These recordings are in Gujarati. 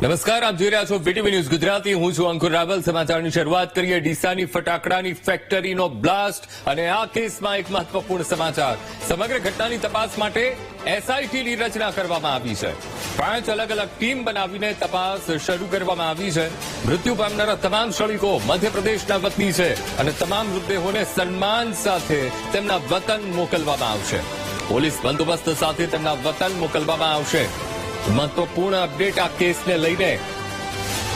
નમસ્કાર, આપ જોઈ રહ્યા છો બીટીવી ન્યૂઝ ગુજરાતી. હું છું અંકુર રાવલ. સમાચારની શરૂઆત કરીએ ડીસાની ફટાકડાની ફેક્ટરીનો બ્લાસ્ટ અને આ કેસમાં એક મહત્વપૂર્ણ સમાચાર. સમગ્ર ઘટનાની તપાસ માટે એસઆઈટીની રચના કરવામાં આવી છે. 5 અલગ અલગ ટીમ બનાવીને તપાસ શરૂ કરવામાં આવી છે. મૃત્યુ પામનારા તમામ શ્રમિકો મધ્યપ્રદેશના વતની છે અને તમામ મૃતદેહોને સન્માન સાથે તેમના વતન મોકલવામાં આવશે. પોલીસ બંદોબસ્ત સાથે તેમના વતન મોકલવામાં આવશે. મહત્વપૂર્ણ અપડેટ આ કેસને લઈને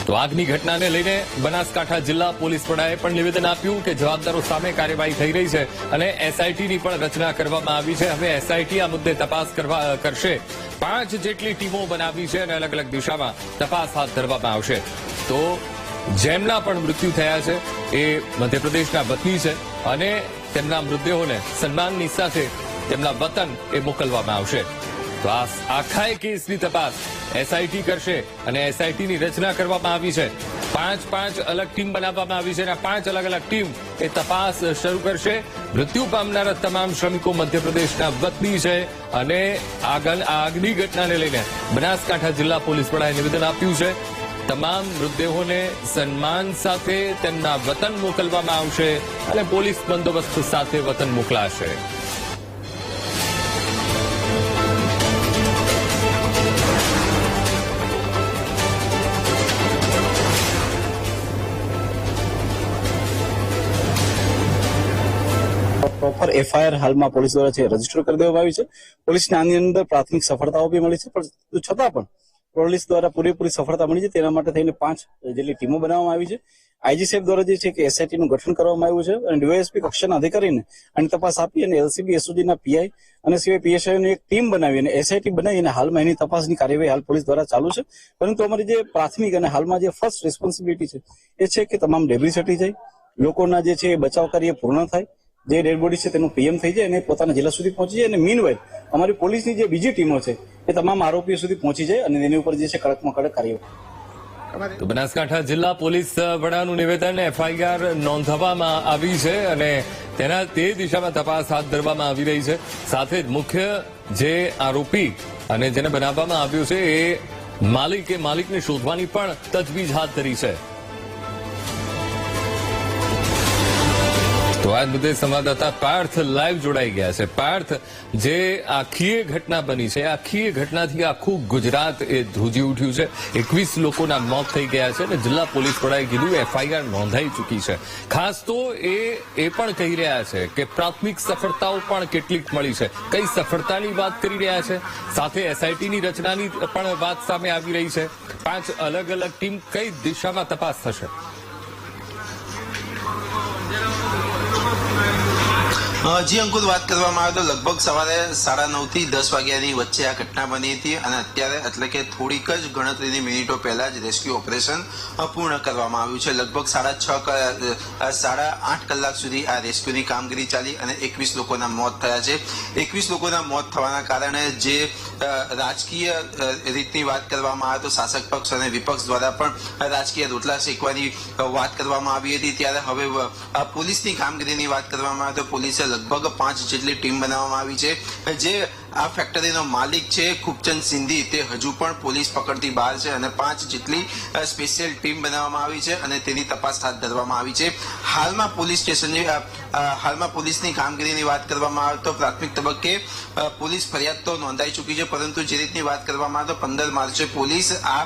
તો આગની ઘટનાને લઈને બનાસકાંઠા જિલ્લા પોલીસ વડાએ પણ નિવેદન આપ્યું કે જવાબદારો સામે કાર્યવાહી થઈ રહી છે અને એસઆઈટીની પણ રચના કરવામાં આવી છે. હવે એસઆઈટી આ મુદ્દે તપાસ કરશે. 5 જેટલી ટીમો બનાવી છે અને અલગ અલગ દિશામાં તપાસ હાથ ધરવામાં આવશે. તો જેમના પણ મૃત્યુ થયા છે એ મધ્યપ્રદેશના વતની છે અને તેમના મૃતદેહોને સન્માનની સાથે તેમના વતન એ મોકલવામાં આવશે. તો આ આખા કેસની તપાસ એસઆઈટી કરશે અને એસઆઈટીની રચના કરવામાં આવી છે. 5 અલગ ટીમ બનાવવામાં આવી છે અને 5 અલગ અલગ ટીમ એ તપાસ શરૂ કરશે. મૃત્યુ પામનારા તમામ શ્રમિકો મધ્યપ્રદેશના વતની છે અને આગની ઘટનાને લઈને બનાસકાંઠા જિલ્લા પોલીસ વડાએ નિવેદન આપ્યું છે. તમામ મૃતદેહોને સન્માન સાથે તેમના વતન મોકલવામાં આવશે અને પોલીસ બંદોબસ્ત સાથે વતન મોકલાશે. પ્રોપર એફઆઈઆર હાલમાં પોલીસ દ્વારા રજીસ્ટર કરી દેવામાં આવી છે. પોલીસને આની અંદર પ્રાથમિક સફળતાઓ બી મળી છે, પણ છતાં પણ પોલીસ દ્વારા પૂરેપૂરી સફળતા મળી છે. તેના માટે થઈને 5 જેટલી ટીમો બનાવવામાં આવી છે. આઈજી સાહેબ દ્વારા જે છે કે એસઆઈટી નું ગઠન કરવામાં આવ્યું છે અને ડીવાયએસપી કક્ષાના અધિકારીને આની તપાસ આપી અને એલસીબી એસઓજીના પીઆઈ અને સિવાય પીએસઆઈની એક ટીમ બનાવી અને એસઆઈટી બનાવી અને હાલમાં એની તપાસની કાર્યવાહી હાલ પોલીસ દ્વારા ચાલુ છે. પરંતુ અમારી જે પ્રાથમિક અને હાલમાં જે ફર્સ્ટ રિસ્પોન્સિબિલિટી છે એ છે કે તમામ ડેબ્રી હટી જાય, લોકોના જે છે બચાવ કાર્ય પૂર્ણ થાય, જે ડેડ બોડી છે તેનું પીએમ થઈ જાય અને પોતાના જિલ્લા સુધી પહોંચી જાય અને મીનવાઇલ અમારી પોલીસની જે બીજી ટીમો છે એ તમામ આરોપીઓ સુધી પહોંચી જાય અને તેની ઉપર જે છે કડકમાં કડક કાર્યવાહી. તો બનાસકાંઠા જિલ્લા પોલીસ વડાનું નિવેદન એફઆઈઆર નોંધવામાં આવી છે અને તે દિશામાં તપાસ હાથ ધરવામાં આવી રહી છે. સાથે જ મુખ્ય જે આરોપી અને જેને બનાવવામાં આવ્યું છે એ માલિકને શોધવાની પણ તજવીજ હાથ ધરી છે. તો આ મુદ્દે સંવાદદાતા પાર્થ લાઈવ જોડાઈ ગયા છે. પાર્થ, જે આખી ઘટના બની છે, આખી ઘટનાથી આખું ગુજરાત એ ધ્રુજી ઉઠ્યું છે. 21 લોકોના મોત થઈ ગયા છે અને જિલ્લા પોલીસ વડાએ કીધું એફઆઈઆર નોંધાઈ ચૂકી છે. ખાસ તો એ પણ કહી રહ્યા છે કે પ્રાથમિક સફળતાઓ પણ કેટલીક મળી છે. કઈ સફળતાની વાત કરી રહ્યા છે. સાથે એસઆઈટીની રચનાની પણ વાત સામે આવી રહી છે. 5 અલગ અલગ ટીમ કઈ દિશામાં તપાસ થશે? જી અંકુર, વાત કરવામાં આવે તો લગભગ સવારે 9:30 થી 10 વાગ્યાની વચ્ચે આ ઘટના બની હતી અને અત્યારે એટલે કે થોડીક જ ગણતરીની મિનિટો પહેલા જ રેસ્ક્યુ ઓપરેશન પૂર્ણ કરવામાં આવ્યું છે. લગભગ 8:30 કલાક સુધી આ રેસ્ક્યુની કામગીરી ચાલી અને 21 લોકોના મોત થયા છે. 21 લોકોના મોત થવાના કારણે જે રાજકીય રીતની વાત કરવામાં આવે તો શાસક પક્ષ અને વિપક્ષ દ્વારા પણ રાજકીય રોટલા શેકવાની વાત કરવામાં આવી હતી. ત્યારે હવે પોલીસની કામગીરીની વાત કરવામાં આવે તો પોલીસે લગભગ 5 જેટલી ટીમ બનાવવામાં આવી છે. જે આ ફેક્ટરીનો માલિક છે ખૂબચંદ સિંધી, તે હજુ પણ પોલીસ પકડતી બહાર છે અને 5 જેટલી સ્પેશિયલ ટીમ બનાવવામાં આવી છે અને તેની તપાસ હાથ ધરવામાં આવી છે. હાલમાં પોલીસની કામગીરીની વાત કરવામાં આવે તો પ્રાથમિક તબક્કે પોલીસ ફરિયાદ તો નોંધાઈ ચૂકી છે, પરંતુ જે રીતની વાત કરવામાં આવે તો 15 માર્ચે પોલીસ આ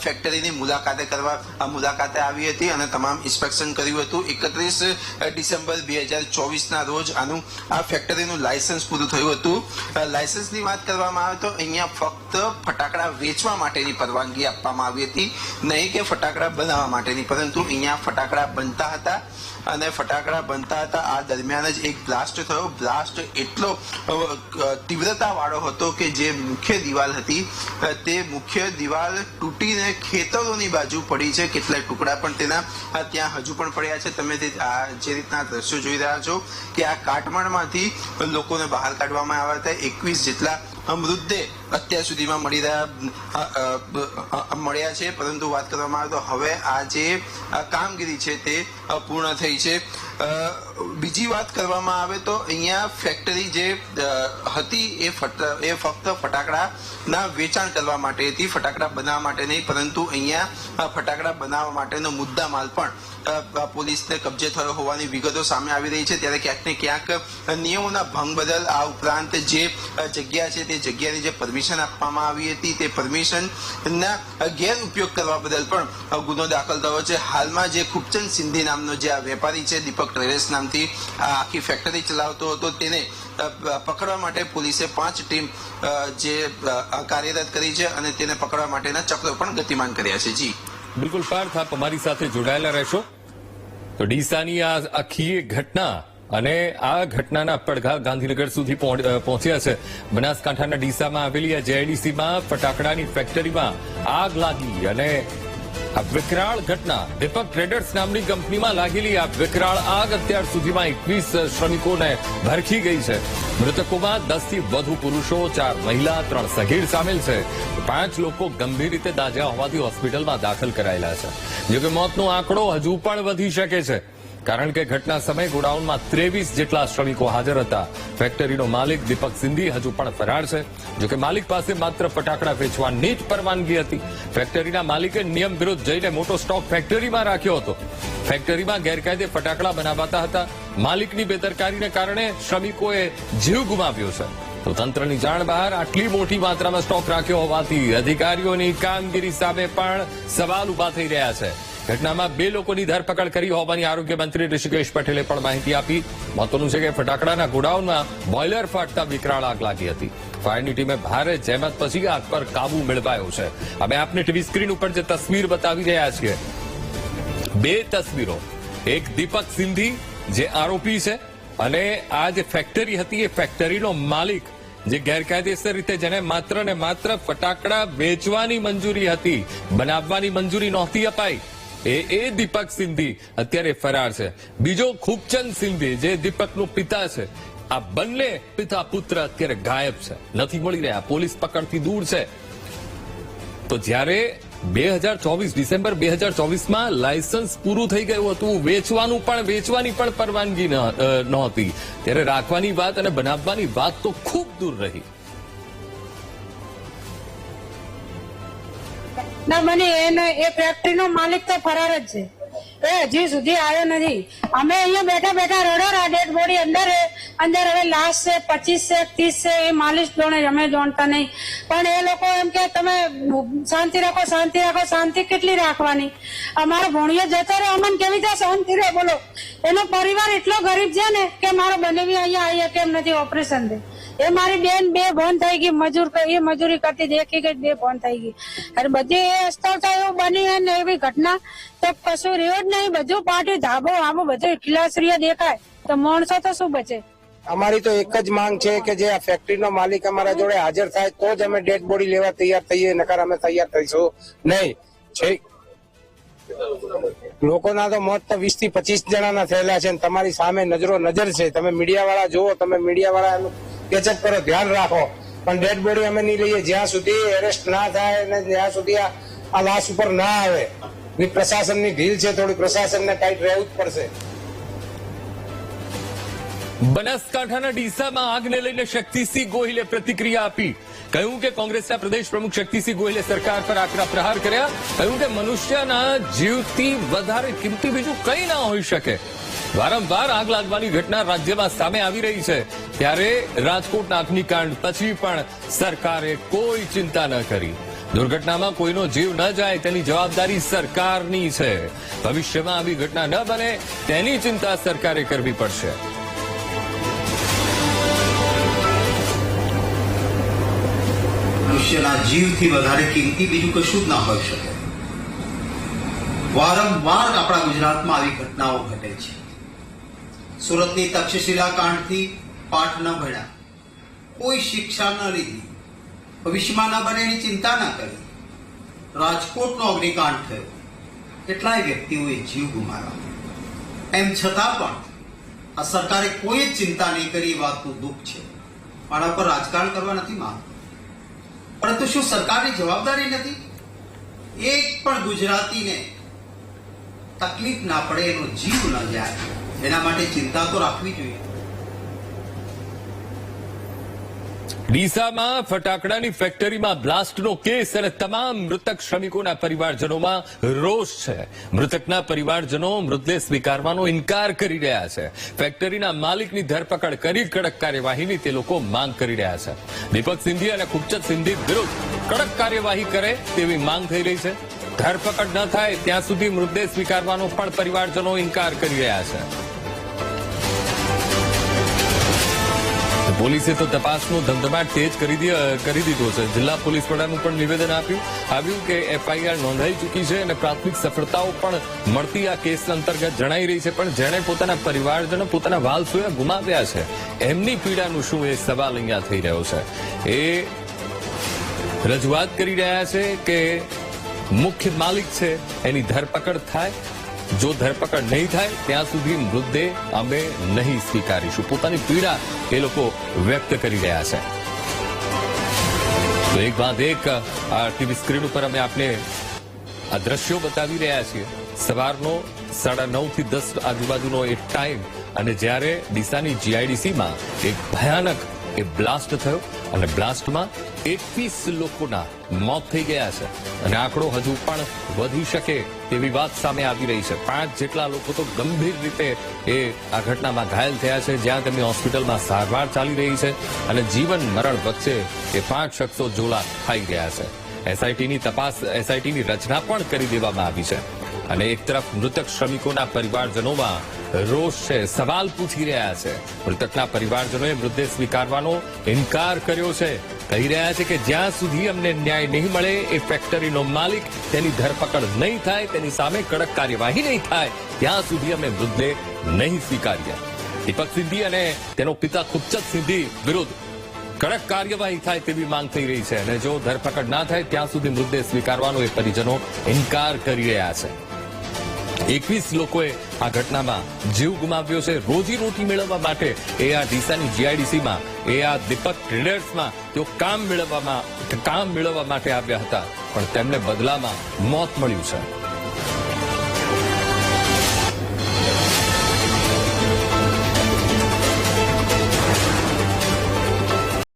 ફેક્ટરીની મુલાકાતે આવી હતી અને તમામ ઇન્સ્પેક્શન કર્યું હતું. 31 ડિસેમ્બર 2024ના રોજ આ ફેક્ટરીનું લાયસન્સ પૂરું થયું હતું. લાયસન્સની વાત કરવામાં આવે તો અહીંયા ફક્ત ફટાકડા વેચવા માટેની પરવાનગી આપવામાં આવી હતી, નહીં કે ફટાકડા બનાવવા માટેની. પરંતુ અહીંયા ફટાકડા બનતા હતા અને ફટાકડા બનતા હતા આ દરમિયાન જ એક બ્લાસ્ટ થયો. બ્લાસ્ટ એટલો તીવ્રતા વાળો હતો કે જે મુખ્ય દિવાલ હતી તે મુખ્ય દિવાલ તૂટીને ખેતરોની બાજુ પડી છે. કેટલાય ટુકડા પણ તેના ત્યાં હજુ પણ પડ્યા છે. તમે જે રીતના દ્રશ્યો જોઈ રહ્યા છો કે આ કાટમાળમાંથી લોકોને બહાર કાઢવામાં આવ્યા હતા. 21 જેટલા મૃતદેહ અત્યાર સુધીમાં મળ્યા છે. પરંતુ વાત કરવામાં આવે તો હવે આ જે કામગીરી છે તે પૂર્ણ થઈ છે. બીજી વાત કરવામાં આવે તો અહીંયા ફેક્ટરી જે હતી એ ફક્ત ફટાકડાના વેચાણ કરવા માટે હતી, ફટાકડા બનાવવા માટે નહીં, પરંતુ અહીંયા ફટાકડા બનાવવા માટેનો મુદ્દા માલ પણ પોલીસને કબજે થયો હોવાની વિગતો સામે આવી રહી છે. ત્યારે ક્યાંક ને ક્યાંક નિયમોના ભંગ બદલ આ ઉપરાંત જે જગ્યા છે તે જગ્યાની જે પરમિશન આપવામાં આવી હતી તે પરમિશનના ગેરઉપયોગ કરવા બદલ પણ ગુનો દાખલ થયો છે. હાલમાં જે ખૂબચંદ સિંધી નામનો જે આ વેપારી છે, દીપક ટ્રેડર્સ નામથી આ આખી ફેક્ટરી ચલાવતો હતો, તેને પકડવા માટે પોલીસે 5 ટીમ જે કાર્યરત કરી છે અને તેને પકડવા માટેના ચક્રો પણ ગતિમાન કર્યા છે. જી બિલકુલ પાર્થ, આપ અમારી સાથે જોડાયેલા રહેશો. તો ડીસાની આ આખી ઘટના અને આ ઘટનાના પડઘા ગાંધીનગર સુધી પહોંચ્યા છે. બનાસકાંઠાના ડીસામાં આવેલી આ જેઆઈડીસીમાં ફટાકડાની ફેક્ટરીમાં આગ લાગી અને આ વિકરાળ ઘટના દીપક ટ્રેડર્સ નામની કંપનીમાં લાગેલી આ વિકરાળ આગ અત્યાર સુધીમાં 21 શ્રમિકોને ભરખી ગઈ છે. મૃતકોમાં 10 થી વધુ પુરુષો, 4 મહિલા, 3 સગીર સામેલ છે. 5 લોકો ગંભીર રીતે દાઝ્યા હોવાથી હોસ્પિટલમાં દાખલ કરાયેલા છે. જોકે મોતનો આંકડો હજુ પણ વધી શકે છે, કારણ કે ઘટના સમયે ગોડાઉનમાં 23 જેટલા શ્રમિકો હાજર હતા. ફેક્ટરીનો માલિક દીપક સિંધી હજુ પણ ફરાર છે. જોકે માલિક પાસે માત્ર ફટાકડા વેચવાની જ પરવાનગી હતી. ફેક્ટરીના માલિકે નિયમ વિરુદ્ધ જઈને મોટો સ્ટોક ફેક્ટરીમાં રાખ્યો હતો. ફેક્ટરીમાં ગેરકાયદે ફટાકડા બનાવાતા હતા. માલિકની બેદરકારીને કારણે શ્રમિકોએ જીવ ગુમાવ્યો છે. તો તંત્રની જાણ બહાર આટલી મોટી માત્રામાં સ્ટોક રાખ્યો હોવાથી અધિકારીઓની કામગીરી સામે પણ સવાલ ઉભા થઈ રહ્યા છે. ઘટનામાં 2 લોકોની ધરપકડ કરી હોવાની આરોગ્ય મંત્રી ઋષિકેશ પટેલે પણ માહિતી આપી. મહત્વનું છે કે ફટાકડાના ગોડાઉનમાં બોઇલર ફાટતા વિકરાળ આગ લાગી હતી. ફાયરની ટીમે ભારે જહેમત પછી આગ પર કાબુ મેળવાયો છે. અમે આપને ટીવી સ્ક્રીન ઉપર જે તસવીર બતાવી રહ્યા છીએ, 2 તસવીરો, એક દીપક સિંધી જે આરોપી છે અને આ જે ફેક્ટરી હતી એ ફેક્ટરીનો માલિક જે ગેરકાયદેસર રીતે જેને માત્ર ને માત્ર ફટાકડા વેચવાની મંજૂરી હતી, બનાવવાની મંજૂરી નહોતી અપાઈ, એ દીપક સિંધી અત્યારે ફરાર છે. બીજો ખૂબચંદ સિંધી જે દીપકનો પિતા છે. આ બંને પિતા પુત્ર અત્યારે ગાયબ છે, નથી મળી રહ્યા, પોલીસ પકડથી દૂર છે. તો જ્યારે 2024 ડિસેમ્બર 2024માં લાયસન્સ પૂરું થઈ ગયું હતું, વેચવાની પણ પરવાનગી નહોતી, ત્યારે રાખવાની વાત અને બનાવવાની વાત તો ખૂબ દૂર રહી. ના મને એ ફેક્ટરીનો માલિક તો ફરાર જ છે, એ હજી સુધી આવ્યો નથી. અમે અહીંયા બેઠા રડો ડેડ બોડી અંદર હવે લાશ છે, 25 છે, 30 છે, એ માલિક જોણે અમે જાણતા નહીં. પણ એ લોકો એમ કે તમે શાંતિ રાખો, શાંતિ કેટલી રાખવાની? અમારો ભોણિયો જતો રહ્યો, અમને કેવી રીતે શાંતિ રહે બોલો? એનો પરિવાર એટલો ગરીબ છે ને કે મારો બનેવી અહીંયા કેમ નથી ઓપરેશન દે. એ મારી બેન 2 બોન થઈ ગઈ, એ મજૂરી કરતી દેખી ગઈ, 2 બોન થઈ ગઈ. અરે બધી એ સ્થળ તો એવું બની ને એવી ઘટના તો કશું રહ્યો જ નહીં. બધું પાટી ધાબો આબો બધું ખીલાસરીઓ દેખાય તો માણસો તો શું બચે? અમારી તો એક જ માંગ છે કે જે આ ફેક્ટરીનો માલિક અમારા જોડે હાજર થાય તો જ અમે ડેડ બોડી લેવા તૈયાર થઈએ, નકર અમે તૈયાર થઈશું નહીં. છે લોકોના તો મોત તો 20 થી 25 જણાના થયેલા છે. તમારી સામે નજર છે. તમે મીડિયા વાળા જુઓ, તમે મીડિયા વાળા કેચઅપ કરો, ધ્યાન રાખો, પણ ડેડ બોડી અમે નહીં લઈએ જ્યાં સુધી એરેસ્ટ ના થાય અને જ્યાં સુધી આ લાશ ઉપર ના આવે. પ્રશાસનની ઢીલ છે થોડી, પ્રશાસનને ટાઈટ રહેવું જ પડશે. બનાસકાંઠાના ડીસામાં આગને લઈને શક્તિસિંહ ગોહિલે પ્રતિક્રિયા આપી. કહ્યું કે કોંગ્રેસના પ્રદેશ પ્રમુખ શક્તિસિંહ ગોહિલે સરકાર પર આકરા પ્રહાર કર્યા. કહ્યું કે મનુષ્યના જીવથી વધારે કિંમતી બીજું કંઈ ના હોઈ શકે. વારંવાર આગ લાગવાની ઘટના રાજ્યમાં સામે આવી રહી છે, ત્યારે રાજકોટના અગ્નિકાંડ પછી પણ સરકારે કોઈ ચિંતા ન કરી. દુર્ઘટનામાં કોઈનો જીવ ન જાય તેની જવાબદારી સરકારની છે. ભવિષ્યમાં આવી ઘટના ન બને તેની ચિંતા સરકારે કરવી પડશે. મનુષ્યના જીવથી વધારે કિંમતી બીજું કશું જ ના હોઈ શકે. વારંવાર આપણા ગુજરાતમાં આવી ઘટનાઓ ઘટે છે. સુરતની તક્ષશિલા કાંડથી પાઠ ન ભણ્યા, કોઈ શિક્ષા ન લીધી, ભવિષ્યમાં ન બને એની ચિંતા ન કરી. રાજકોટનો અગ્નિકાંડ થયો, કેટલાય વ્યક્તિઓએ જીવ ગુમાવ્યા. એમ છતાં પણ આ સરકારે કોઈ જ ચિંતા નહીં કરી એ વાતનું દુઃખ છે. મારા પર રાજકારણ કરવા નથી માંગતો, પરંતુ શું સરકારની જવાબદારી નથી? એક પણ ગુજરાતીને તકલીફ ના પડે, એનો જીવ ન જાય એના માટે ચિંતા તો રાખવી જોઈએ. ડીસામાં ફટાકડાની ફેક્ટરીમાં બ્લાસ્ટનો કેસ અને તમામ મૃતક શ્રમિકોના પરિવારજનોમાં રોષ છે. મૃતકના પરિવારજનો મૃતદેહ સ્વીકારવાનો ઇનકાર કરી રહ્યા છે. ફેક્ટરીના માલિકની ધરપકડ કરી કડક કાર્યવાહીની તે લોકો માંગ કરી રહ્યા છે. દીપક સિંધી અને ખૂબચંદ સિંધી વિરુદ્ધ કડક કાર્યવાહી કરે તેવી માંગ થઈ રહી છે. ધરપકડ ન થાય ત્યાં સુધી મૃતદેહ સ્વીકારવાનો પણ પરિવારજનો ઇનકાર કરી રહ્યા છે. પોલીસે તો તપાસનો ધમધમાટ તેજ કરી દીધો છે. જિલ્લા પોલીસ વડાનું પણ નિવેદન આવ્યું કે એફઆઈઆર નોંધાઈ ચૂકી છે અને પ્રાથમિક સફળતાઓ પણ મળતી આ કેસ અંતર્ગત જણાઈ રહી છે. પણ જેણે પોતાના પરિવારજનો પોતાના વાલસોયા ગુમાવ્યા છે એમની પીડાનું શું એ સવાલ અહીંયા થઈ રહ્યો છે. એ રજૂઆત કરી રહ્યા છે કે મુખ્ય માલિક છે એની ધરપકડ થાય. જો ધરપકડ નહીં થાય ત્યાં સુધી મૃતદેહ અમે નહીં સ્વીકારીશું. પોતાની પીડા એ લોકો વ્યક્ત કરી રહ્યા છે. તો એક બાદ એક આ ટીવી સ્ક્રીન ઉપર અમે આપને આ દ્રશ્યો બતાવી રહ્યા છીએ. સવારનો 9:30 થી 10 આજુબાજુનો એક ટાઈમ અને જ્યારે ડીસાની જીઆઈડીસીમાં એક ભયાનક એ બ્લાસ્ટ થયો અને બ્લાસ્ટમાં 21 લોકોના મોત થઈ ગયા છે અને આંકડો હજુ પણ વધી શકે તેવી વાત સામે આવી રહી છે. 5 જેટલા લોકો તો ગંભીર રીતે એ આ ઘટનામાં ઘાયલ થયા છે, જ્યાં તેમની હોસ્પિટલમાં સારવાર ચાલી રહી છે અને જીવન મરણ વચ્ચે એ 5 શખ્સો ઝોલા ખાઈ ગયા છે. એસઆઈટીની રચના પણ કરી દેવામાં આવી છે અને એક તરફ મૃતક શ્રમિકોના પરિવારજનોમાં રોષ છે, સવાલ પૂછી રહ્યા છે. મૃતકના પરિવારજનોએ મૃતદેહ સ્વીકારવાનો ઇનકાર કર્યો છે. કહી રહ્યા છે કે જ્યાં સુધી અમને ન્યાય નહીં મળે, એ ફેક્ટરીનો માલિક તેની ધરપકડ નહીં થાય, તેની સામે કડક કાર્યવાહી નહીં થાય, ત્યાં સુધી અમે મૃતદેહ નહીં સ્વીકારીએ. દીપક સિંધી અને તેનો પિતા ખૂબચંદ સિંધી વિરુદ્ધ કડક કાર્યવાહી થાય તેવી માંગ થઈ રહી છે અને જો ધરપકડ ના થાય ત્યાં સુધી મૃતદેહ સ્વીકારવાનો એ પરિજનો ઇનકાર કરી રહ્યા છે. 21 લોકોએ આ ઘટનામાં જીવ ગુમાવ્યો છે. રોજીરોટી મેળવવા માટે એ આ ડીસાની જીઆઈડીસીમાં એ આ દીપક ટ્રેડર્સમાં તેઓ કામ મેળવવા માટે આવ્યા હતા, પણ તેમને બદલામાં મોત મળ્યું છે.